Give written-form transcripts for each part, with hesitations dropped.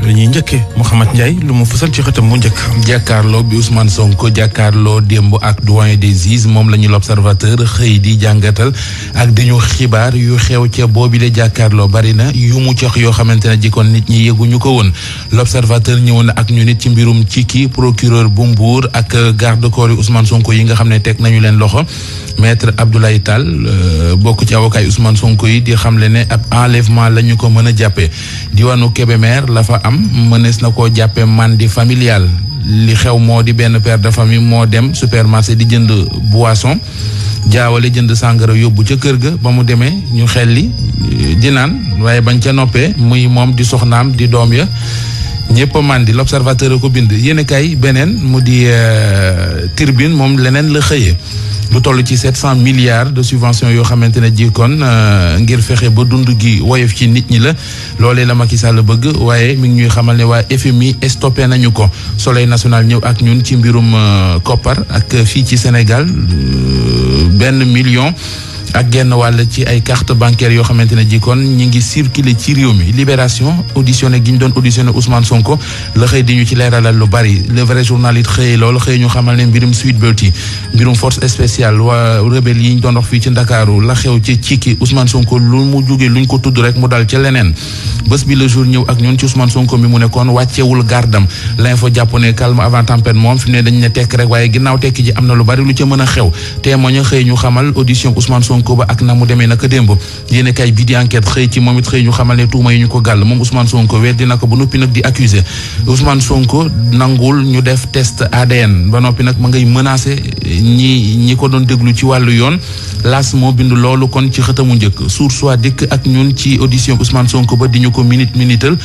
la ñuy njëkkee Mouhamed Ndiaye lu mu fësal ci xëtam mu njëkk. jàkkaarloo bi Ousmane Sonko jàkkaarloo démb ak doyen des juges moom la ñu l'observateur xëy di jàngatal ak di ñu xibaar yu xew ca boobi de jàkkaarloo bari na yu mu cox yoo xamante ne jikkoon nit ñi yëguñu ko woon l'observateur ñëwoon na ak ñu nit ci mbirum Cikki procureur bu Mbour ak garde corps yi Ousmane Sonko yi nga xam ne teg nañu leen loxo maître Abdoulaye Tall bokk ci avocat yi Ousmane Sonko yi di xamle ne ab enlèvement la ñu ko mën a jàppee diwaanu Kébémer la fa am mënees na koo jàppee mandi familial li xew moo di benn père de famille moo dem supermarché di jënd boisson jaawale jënd sàngara yóbbu ca kër ga ba mu demee ñu xelli di naan waaye bañ ca noppee muy moom di soxnaam di doom ya ñëpp a mandi l'observateur a ko bind yéen kay beneen mu di Tribune moom leneen la xëyee lu toll ci 700 milliards de subventions yoo xamante ne jikkoon ngir fexe ba dund gi woyof ci nit ñi la loolee la Macky Sall bëgg waaye mi ngi ñuy xamal ne waa FMI stoppé nañu ko Soleil national ñëw ak ñun ci mbirum koppar ak fii ci Sénégal 1 million ak genn wàll ci ay carte bancaire yoo xamante ne jikkoon ñi ngi circuler ci réew mi Libération auditionné gi ñu doon auditionné Ousmane Sonko la xëy di ñu ci leeralal lu bari le vrai journal it xëy loolu xëy ñu xamal ne mbirum Sweet Beauty mbirum force spéciale waa rebelle yi ñu doon wax fii ci Ndakaaru la xew ci Cikki Ousmane Sonko lu mu jógee luñ ko tudd rek mu dal ca leneen bés bi le jour ñëw ak ñun ci Ousmane Sonko mi mu nekkoon wàccewul gardam l'info jàpp ne calme avant tempête moom fi mu ne dañ ne tekk rek waaye ginnaaw tekki ji am na lu bari lu ca mën a xew témoin xëy ñu xamal audition Ousmane Sonko ba ak na mu demee naka démb yéen kay bii di enquête xëy ci moom it xëy ñu xamal ne tuuma yi ñu ko gàll moom Ousmane Sonko weddi na ko ba noppi nag di accuser Ousmane Sonko nangul ñu def test ADN ba noppi nag ma ngay menacer ñi ko doon déglu ci wàllu yoon las moo bind loolu kon ci xëtamu njëkk source waa dikk ak ñun ci audition Ousmane Sonko ba di ñu ko minital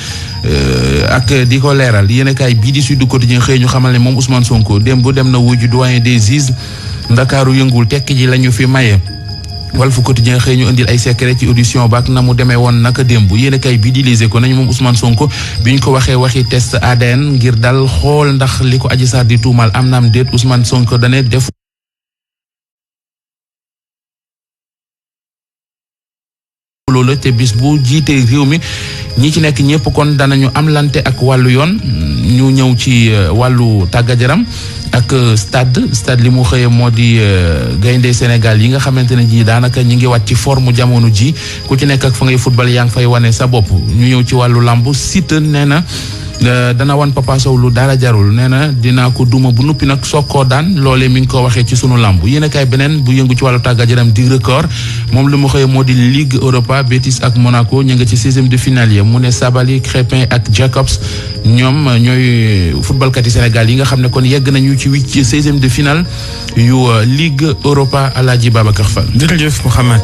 ak di ko leeral yéen kay bii di Sud Quotidien xëy ñu xamal ne moom Ousmane Sonko démb dem na wuju doyen des juges Ndakaaru yëngul tekki ji lañu fi maye Walf Quotidien xëy ñu indil ay secret ci audition baak na mu demee woon naka démb yéen kay bii di Les Échos nañu moom Ousmane Sonko bi ñu ko waxee waxi test ADN ngir dal xool ndax li ko Adji Sarr di tuumal am naam déet Ousmane Sonko dane def loolu te bis bu jiitee réew mi ñi ci nekk ñëpp kon danañu am lante ak wàllu yoon ñu ñëw ci wàllu tàggat yaram ak stade li mu xëyee moo di gaynde Sénégal yi nga xamante ne ji daanaka ñi ngi wàcc ci forme jamono ji ku ci nekk ak fa ngay football yaa ngi fay wane sa bopp ñu ñëw ci wàllu lamb Siteu nee na dana wan Papa Sow lu dara jarul nee na dinaa ko duma bu nuppi nag soog koo daan loolee mi ngi ko waxee ci sunu lamb yéen a kaay beneen bu yëngu ci wàllu tàggat yaram di record moom li mu xëyee moo di Ligue Europa Betis ak Monaco ñu nga ci 16e de finale ya mu ne Sabali Crépin ak Jacobs ñoom ñooy footballkat yi Sénégal yi nga xam ne kon yegg nañu ci 16e de finale yu Ligue Europa Alaaji Babacar Fall. jërëjëf Mouhamed.